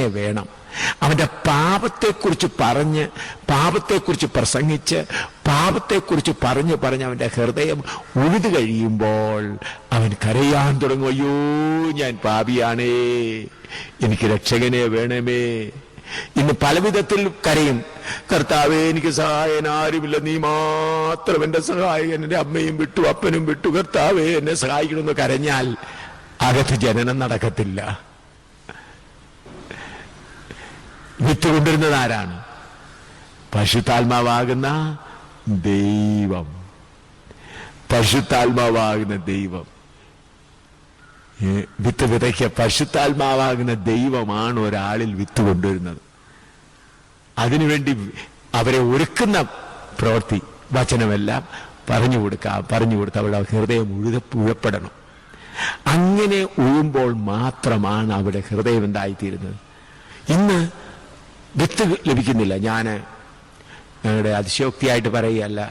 വേണം. അവന്റെ പാപത്തെക്കുറിച്ച് പറഞ്ഞ്, പാപത്തെക്കുറിച്ച് പ്രസംഗിച്ച്, പാപത്തെക്കുറിച്ച് പറഞ്ഞ് അവന്റെ ഹൃദയം ഉഴുതു കഴിയുമ്പോൾ അവൻ കരയാൻ തുടങ്ങും. അയ്യോ, ഞാൻ പാപിയാണേ, എനിക്ക് രക്ഷകനെ വേണമേ. ഇന്ന് പലവിധത്തിൽ കരയും. കർത്താവേ, എനിക്ക് സഹായൻ ആരുമില്ല, നീ മാത്രം എന്റെ സഹായകൻ, എന്റെ അമ്മയും വിട്ടു, അപ്പനും വിട്ടു, കർത്താവേ എന്നെ സഹായിക്കണമെന്ന് കരഞ്ഞാൽ അകത്ത് ജനനം നടക്കത്തില്ല. വിത്ത് കൊണ്ടിരുന്നത് ആരാണ്? പരിശുദ്ധാത്മാവാകുന്ന ദൈവം. പരിശുദ്ധാത്മാവാകുന്ന ദൈവം വിത്ത് വിതയ്ക്കുക. പരിശുദ്ധാത്മാവാകുന്ന ദൈവമാണ് ഒരാളിൽ വിത്ത് കൊണ്ടുവരുന്നത്. അതിനുവേണ്ടി അവരെ ഒരുക്കുന്ന പ്രവൃത്തി, വചനമെല്ലാം പറഞ്ഞു കൊടുത്ത് അവരുടെ ഹൃദയം ഉഴപ്പെടണം. അങ്ങനെ ഉഴുമ്പോൾ മാത്രമാണ് അവിടെ ഹൃദയം എന്തായിത്തീരുന്നത്. ഇന്ന് വിത്ത് ലഭിക്കുന്നില്ല. ഞാൻ ഞങ്ങളുടെ അതിശയോക്തിയായിട്ട് പറയുകയല്ല,